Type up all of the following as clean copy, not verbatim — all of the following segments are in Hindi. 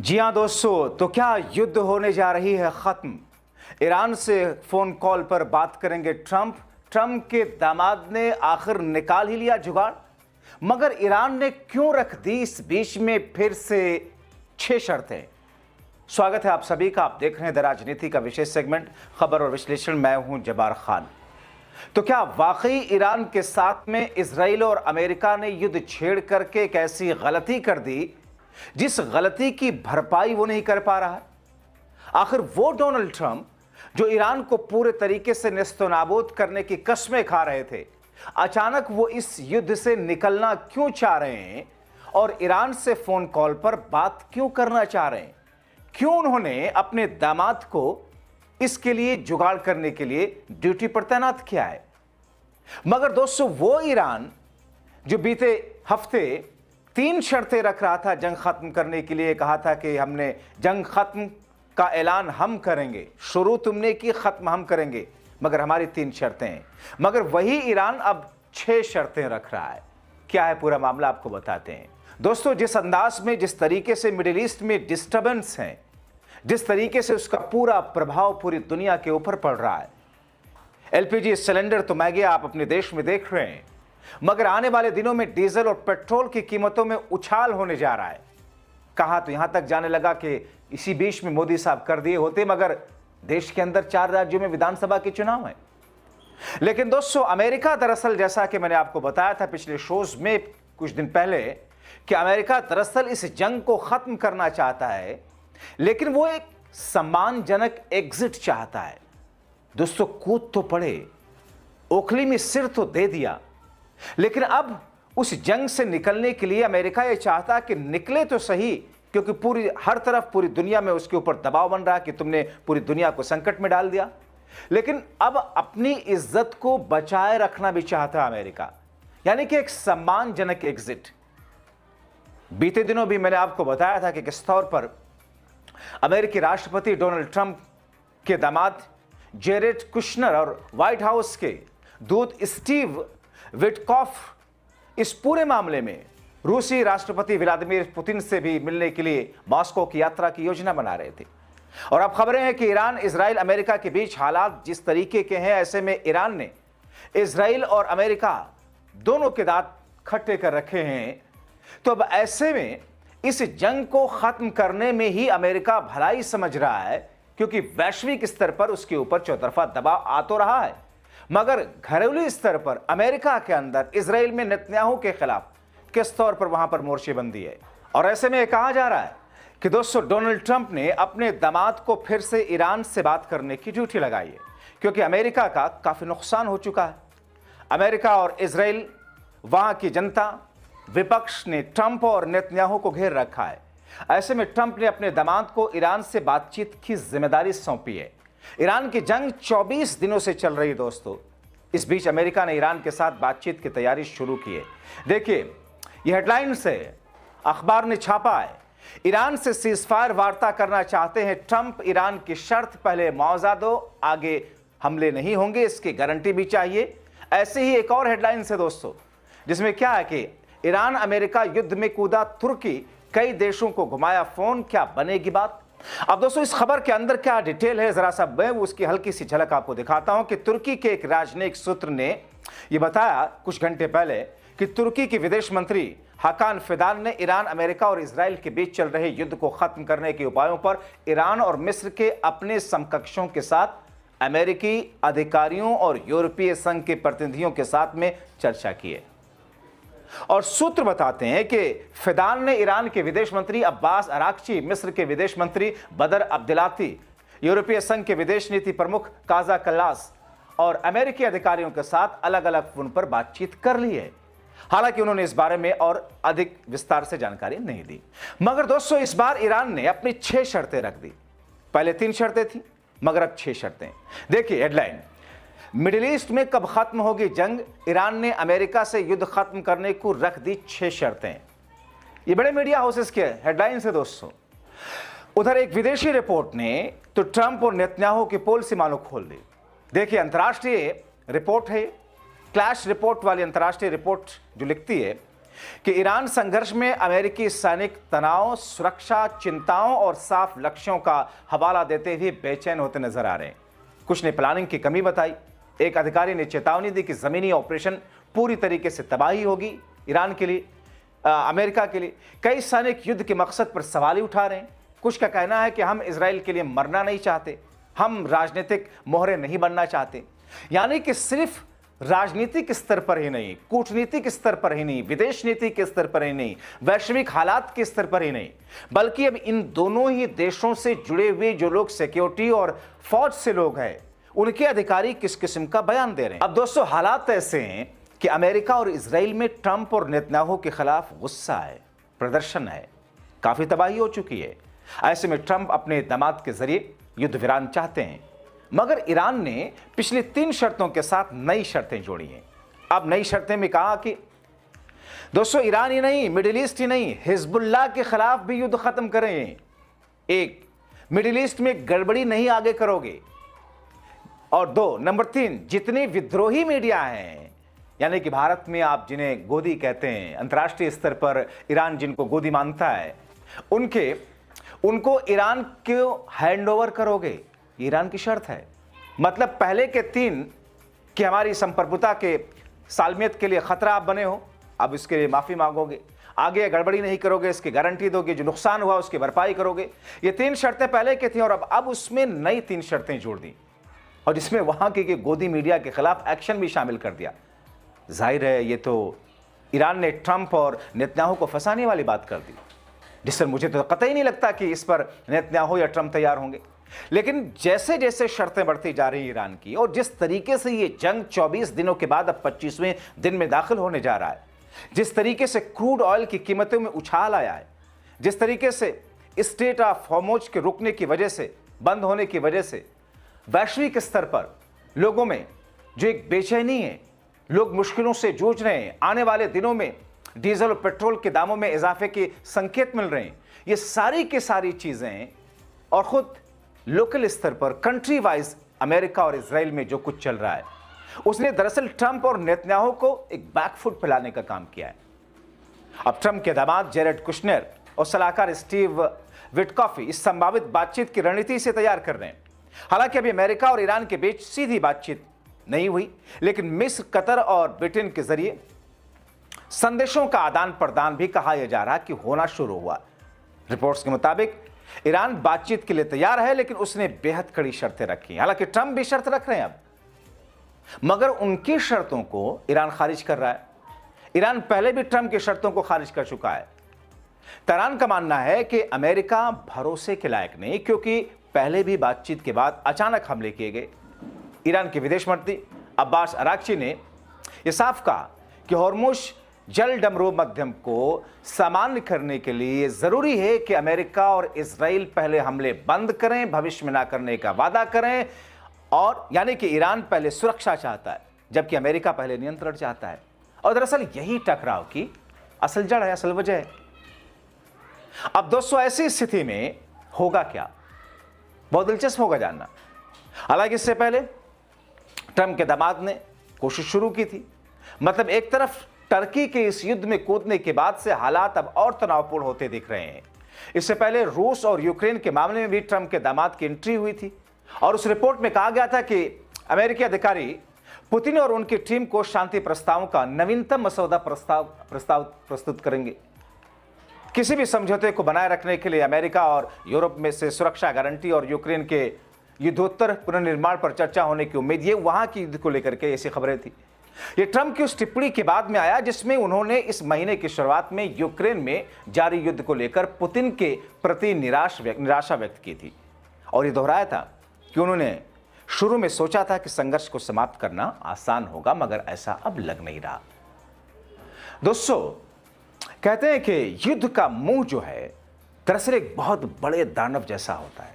जी हाँ दोस्तों, तो क्या युद्ध होने जा रही है खत्म। ईरान से फोन कॉल पर बात करेंगे ट्रंप के दामाद ने आखिर निकाल ही लिया जुगाड़। मगर ईरान ने क्यों रख दी इस बीच में फिर से 6 शर्तें। स्वागत है आप सभी का। आप देख रहे हैं द राजनीति का विशेष सेगमेंट खबर और विश्लेषण। मैं हूं जबार खान। तो क्या वाकई ईरान के साथ में इजराइल और अमेरिका ने युद्ध छेड़ करके एक ऐसी गलती कर दी जिस गलती की भरपाई वो नहीं कर पा रहा है। आखिर वो डोनाल्ड ट्रंप जो ईरान को पूरे तरीके से नेस्तनाबूद करने की कस्में खा रहे थे, अचानक वो इस युद्ध से निकलना क्यों चाह रहे हैं और ईरान से फोन कॉल पर बात क्यों करना चाह रहे हैं। क्यों उन्होंने अपने दामाद को इसके लिए जुगाड़ करने के लिए ड्यूटी पर तैनात किया है। मगर दोस्तों, वो ईरान जो बीते हफ्ते 3 शर्तें रख रहा था जंग खत्म करने के लिए, कहा था कि हमने जंग खत्म का ऐलान हम करेंगे, शुरू तुमने की, खत्म हम करेंगे, मगर हमारी 3 शर्तें हैं। मगर वही ईरान अब 6 शर्तें रख रहा है। क्या है पूरा मामला, आपको बताते हैं। दोस्तों, जिस अंदाज में, जिस तरीके से मिडिल ईस्ट में डिस्टर्बेंस है, जिस तरीके से उसका पूरा प्रभाव पूरी दुनिया के ऊपर पड़ रहा है। एलपीजी सिलेंडर तो महंगे आप अपने देश में देख रहे हैं, मगर आने वाले दिनों में डीजल और पेट्रोल की कीमतों में उछाल होने जा रहा है। कहा तो यहां तक जाने लगा कि इसी बीच में मोदी साहब कर दिए होते, मगर देश के अंदर 4 राज्यों में विधानसभा के चुनाव है। लेकिन दोस्तों, अमेरिका दरअसल, जैसा कि मैंने आपको बताया था पिछले शोज में कुछ दिन पहले, कि अमेरिका दरअसल इस जंग को खत्म करना चाहता है, लेकिन वो एक सम्मानजनक एग्जिट चाहता है। दोस्तों, कूद तो पड़े, ओखली में सिर तो दे दिया, लेकिन अब उस जंग से निकलने के लिए अमेरिका यह चाहता कि निकले तो सही, क्योंकि हर तरफ पूरी दुनिया में उसके ऊपर दबाव बन रहा कि तुमने पूरी दुनिया को संकट में डाल दिया। लेकिन अब अपनी इज्जत को बचाए रखना भी चाहता अमेरिका, यानी कि एक सम्मानजनक एग्जिट। बीते दिनों भी मैंने आपको बताया था कि किस तौर पर अमेरिकी राष्ट्रपति डोनाल्ड ट्रंप के दामाद जेरेड कुशनर और व्हाइट हाउस के दूत स्टीव विटकॉफ इस पूरे मामले में रूसी राष्ट्रपति व्लादिमीर पुतिन से भी मिलने के लिए मॉस्को की यात्रा की योजना बना रहे थे। और अब खबरें हैं कि ईरान, इजराइल, अमेरिका के बीच हालात जिस तरीके के हैं, ऐसे में ईरान ने इजराइल और अमेरिका दोनों के दांत खट्टे कर रखे हैं। तो अब ऐसे में इस जंग को खत्म करने में ही अमेरिका भलाई समझ रहा है, क्योंकि वैश्विक स्तर पर उसके ऊपर चौतरफा दबाव आ तो रहा है, मगर घरेलू स्तर पर अमेरिका के अंदर इजराइल में नेतन्याहू के खिलाफ किस तौर पर वहां पर मोर्चेबंदी है। और ऐसे में कहा जा रहा है कि दोस्तों, डोनाल्ड ट्रंप ने अपने दामाद को फिर से ईरान से बात करने की ड्यूटी लगाई है, क्योंकि अमेरिका का काफी नुकसान हो चुका है। अमेरिका और इजराइल, वहां की जनता, विपक्ष ने ट्रंप और नेतन्याहू को घेर रखा है। ऐसे में ट्रंप ने अपने दामाद को ईरान से बातचीत की जिम्मेदारी सौंपी है। ईरान की जंग 24 दिनों से चल रही है दोस्तों। इस बीच अमेरिका ने ईरान के साथ बातचीत की तैयारी शुरू की है। देखिए, यह हेडलाइन से अखबार ने छापा है, ईरान से सीजफायर वार्ता करना चाहते हैं ट्रंप, ईरान की शर्त पहले मुआवजा दो, आगे हमले नहीं होंगे, इसकी गारंटी भी चाहिए। ऐसे ही एक और हेडलाइन से दोस्तों, जिसमें क्या है कि ईरान अमेरिका युद्ध में कूदा, तुर्की कई देशों को घुमाया फोन, क्या बनेगी बात। अब दोस्तों, इस खबर के अंदर क्या डिटेल है, जरा सा मैं उसकी हल्की सी झलक आपको दिखाता हूं कि तुर्की के एक राजनयिक सूत्र ने यह बताया कुछ घंटे पहले कि तुर्की के विदेश मंत्री हाकान फिदान ने ईरान, अमेरिका और इजराइल के बीच चल रहे युद्ध को खत्म करने के उपायों पर ईरान और मिस्र के अपने समकक्षों के साथ, अमेरिकी अधिकारियों और यूरोपीय संघ के प्रतिनिधियों के साथ में चर्चा की है। और सूत्र बताते हैं कि फिदान ने ईरान के विदेश मंत्री अब्बास अराक्ची, मिस्र के विदेश मंत्री बदर अब्दुलाती, यूरोपीय संघ के विदेश नीति प्रमुख काजा कल्लास और अमेरिकी अधिकारियों के साथ अलग अलग फोन पर बातचीत कर ली है। हालांकि उन्होंने इस बारे में और अधिक विस्तार से जानकारी नहीं दी। मगर दोस्तों, इस बार ईरान ने अपनी 6 शर्तें रख दी। पहले 3 शर्तें थी, मगर अब 6 शर्तें। देखिए हेडलाइन, मिडिल ईस्ट में कब खत्म होगी जंग, ईरान ने अमेरिका से युद्ध खत्म करने को रख दी 6 शर्तें। ये बड़े मीडिया हाउसेस के हेडलाइन से दोस्तों। उधर एक विदेशी रिपोर्ट ने तो ट्रंप और नेतन्याहू की पोल सी मानो खोल दी। देखिए, अंतर्राष्ट्रीय रिपोर्ट है, क्लैश रिपोर्ट वाली अंतर्राष्ट्रीय रिपोर्ट जो लिखती है कि ईरान संघर्ष में अमेरिकी सैनिक तनाव, सुरक्षा चिंताओं और साफ लक्ष्यों का हवाला देते हुए बेचैन होते नजर आ रहे हैं। कुछ ने प्लानिंग की कमी बताई। एक अधिकारी ने चेतावनी दी कि जमीनी ऑपरेशन पूरी तरीके से तबाही होगी ईरान के लिए, अमेरिका के लिए। कई सैनिक युद्ध के मकसद पर सवाल ही उठा रहे हैं। कुछ का कहना है कि हम इजराइल के लिए मरना नहीं चाहते, हम राजनीतिक मोहरे नहीं बनना चाहते। यानी कि सिर्फ राजनीतिक स्तर पर ही नहीं, कूटनीतिक स्तर पर ही नहीं, विदेश नीति के स्तर पर ही नहीं, वैश्विक हालात के स्तर पर ही नहीं, बल्कि अब इन दोनों ही देशों से जुड़े हुए जो लोग सिक्योरिटी और फौज से लोग हैं, उनके अधिकारी किस किस्म का बयान दे रहे हैं। अब दोस्तों, हालात ऐसे हैं कि अमेरिका और इजराइल में ट्रंप और नेतन्याहू के खिलाफ गुस्सा है, प्रदर्शन है, काफी तबाही हो चुकी है। ऐसे में ट्रंप अपने दामाद के जरिए युद्ध विराम चाहते हैं, मगर ईरान ने पिछली 3 शर्तों के साथ नई शर्तें जोड़ी हैं। अब नई शर्तें में कहा कि दोस्तों, ईरान ही नहीं, मिडिल ईस्ट ही नहीं, हिजबुल्लाह के खिलाफ भी युद्ध खत्म करें। एक, मिडिल ईस्ट में गड़बड़ी नहीं आगे करोगे। और 2, नंबर 3, जितने विद्रोही मीडिया हैं, यानी कि भारत में आप जिन्हें गोदी कहते हैं, अंतर्राष्ट्रीय स्तर पर ईरान जिनको गोदी मानता है, उनको ईरान को हैंडओवर करोगे। ईरान की शर्त है। मतलब पहले के 3 कि हमारी संप्रभुता के सालमियत के लिए खतरा आप बने हो, अब इसके लिए माफी मांगोगे, आगे गड़बड़ी नहीं करोगे, इसकी गारंटी दोगे, जो नुकसान हुआ उसकी भरपाई करोगे। ये 3 शर्तें पहले की थी और अब उसमें नई 3 शर्तें जोड़ दी, और जिसमें वहां के गोदी मीडिया के खिलाफ एक्शन भी शामिल कर दिया। जाहिर है ये तो ईरान ने ट्रंप और नेतन्याहू को फंसाने वाली बात कर दी, जिस पर मुझे तो कतई नहीं लगता कि इस पर नेतन्याहू या ट्रंप तैयार होंगे। लेकिन जैसे जैसे शर्तें बढ़ती जा रही ईरान की, और जिस तरीके से ये जंग 24 दिनों के बाद अब 25वें दिन में दाखिल होने जा रहा है, जिस तरीके से क्रूड ऑयल की कीमतों में उछाल आया है, जिस तरीके से स्ट्रेट ऑफ हॉर्मुज के रुकने की वजह से, बंद होने की वजह से वैश्विक स्तर पर लोगों में जो एक बेचैनी है, लोग मुश्किलों से जूझ रहे हैं, आने वाले दिनों में डीजल और पेट्रोल के दामों में इजाफे के संकेत मिल रहे हैं, ये सारी की सारी चीजें, और खुद लोकल स्तर पर कंट्री वाइज अमेरिका और इजराइल में जो कुछ चल रहा है, उसने दरअसल ट्रंप और नेतन्याहू को एक बैकफुट पिलाने का काम किया है। अब ट्रंप के दामाद जेरेड कुशनर और सलाहकार स्टीव विटकॉफ इस संभावित बातचीत की रणनीति से तैयार कर रहे हैं। हालांकि अभी अमेरिका और ईरान के बीच सीधी बातचीत नहीं हुई, लेकिन मिस्र, कतर और ब्रिटेन के जरिए संदेशों का आदान प्रदान भी कहा यह जा रहा कि होना शुरू हुआ। रिपोर्ट्स के मुताबिक ईरान बातचीत के लिए तैयार है, लेकिन उसने बेहद कड़ी शर्तें रखी। हालांकि ट्रंप भी शर्त रख रहे हैं अब, मगर उनकी शर्तों को ईरान खारिज कर रहा है। ईरान पहले भी ट्रंप की शर्तों को खारिज कर चुका है। तेहरान का मानना है कि अमेरिका भरोसे के लायक नहीं, क्योंकि पहले भी बातचीत के बाद अचानक हमले किए गए। ईरान के विदेश मंत्री अब्बास अराक्ची ने यह साफ कहा कि हॉर्मुज जल डमरू मध्यम को सामान्य करने के लिए जरूरी है कि अमेरिका और इजराइल पहले हमले बंद करें, भविष्य में ना करने का वादा करें। और यानी कि ईरान पहले सुरक्षा चाहता है, जबकि अमेरिका पहले नियंत्रण चाहता है। और दरअसल यही टकराव की असल जड़ है, असल वजह है। अब दोस्तों, ऐसी स्थिति में होगा क्या, बहुत दिलचस्प होगा जानना। हालांकि इससे पहले ट्रंप के दामाद ने कोशिश शुरू की थी। मतलब एक तरफ टर्की के इस युद्ध में कूदने के बाद से हालात अब और तनावपूर्ण होते दिख रहे हैं। इससे पहले रूस और यूक्रेन के मामले में भी ट्रंप के दामाद की एंट्री हुई थी, और उस रिपोर्ट में कहा गया था कि अमेरिकी अधिकारी पुतिन और उनकी टीम को शांति प्रस्तावों का नवीनतम मसौदा प्रस्तुत करेंगे। किसी भी समझौते को बनाए रखने के लिए अमेरिका और यूरोप में से सुरक्षा गारंटी और यूक्रेन के युद्धोत्तर पुनर्निर्माण पर चर्चा होने की उम्मीद, ये वहां की युद्ध को लेकर के ऐसी खबरें थी। ये ट्रंप की उस टिप्पणी के बाद में आया जिसमें उन्होंने इस महीने की शुरुआत में यूक्रेन में जारी युद्ध को लेकर पुतिन के प्रति निराशा व्यक्त की थी, और ये दोहराया था कि उन्होंने शुरू में सोचा था कि संघर्ष को समाप्त करना आसान होगा, मगर ऐसा अब लग नहीं रहा। दोस्तों, कहते हैं कि युद्ध का मुंह जो है दरअसल एक बहुत बड़े दानव जैसा होता है।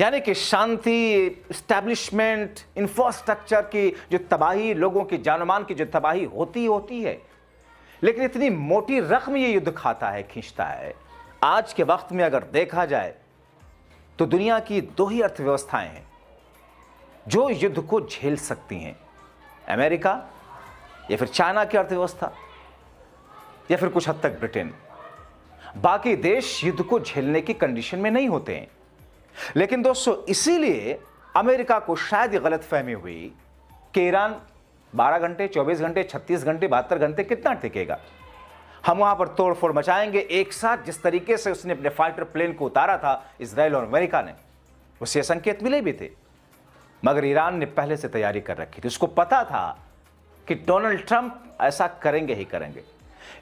यानी कि शांति, एस्टैब्लिशमेंट, इंफ्रास्ट्रक्चर की जो तबाही, लोगों की जानमाल की जो तबाही होती है, लेकिन इतनी मोटी रकम ये युद्ध खाता है, खींचता है। आज के वक्त में अगर देखा जाए तो दुनिया की 2 ही अर्थव्यवस्थाएं हैं जो युद्ध को झेल सकती हैं, अमेरिका या फिर चाइना की अर्थव्यवस्था। या फिर कुछ हद तक ब्रिटेन। बाकी देश युद्ध को झेलने की कंडीशन में नहीं होते हैं। लेकिन दोस्तों, इसीलिए अमेरिका को शायद गलतफहमी हुई कि ईरान 12 घंटे, 24 घंटे, 36 घंटे, 72 घंटे कितना टिकेगा, हम वहां पर तोड़फोड़ मचाएंगे एक साथ। जिस तरीके से उसने अपने फाइटर प्लेन को उतारा था इजराइल और अमेरिका ने, उससे संकेत मिले भी थे। मगर ईरान ने पहले से तैयारी कर रखी थी। उसको पता था कि डोनाल्ड ट्रंप ऐसा करेंगे ही करेंगे,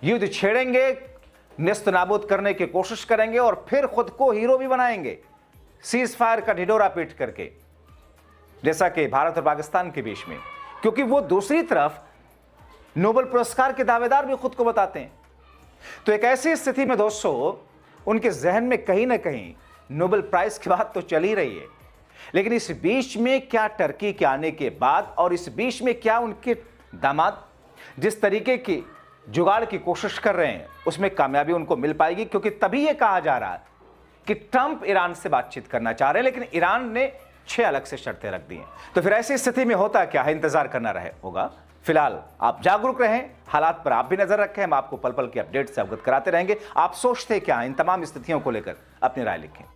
युद्ध छेड़ेंगे, नेस्त नाबूद करने की कोशिश करेंगे और फिर खुद को हीरो भी बनाएंगे सीज फायर का ढिढोरा पीट करके, जैसा कि भारत और पाकिस्तान के बीच में। क्योंकि वो दूसरी तरफ नोबेल पुरस्कार के दावेदार भी खुद को बताते हैं। तो एक ऐसी स्थिति में दोस्तों, उनके जहन में कहीं ना कहीं नोबेल प्राइज की बात तो चल ही रही है। लेकिन इस बीच में क्या टर्की के आने के बाद और इस बीच में क्या उनके दामाद जिस तरीके की जुगाड़ की कोशिश कर रहे हैं, उसमें कामयाबी उनको मिल पाएगी? क्योंकि तभी यह कहा जा रहा है कि ट्रंप ईरान से बातचीत करना चाह रहे हैं, लेकिन ईरान ने 6 अलग से शर्तें रख दी हैं। तो फिर ऐसी स्थिति में होता क्या है, इंतजार करना होगा। फिलहाल आप जागरूक रहें, हालात पर आप भी नजर रखें। हम आपको पल पल के अपडेट से अवगत कराते रहेंगे। आप सोचते क्या हैं इन तमाम स्थितियों को लेकर, अपनी राय लिखें।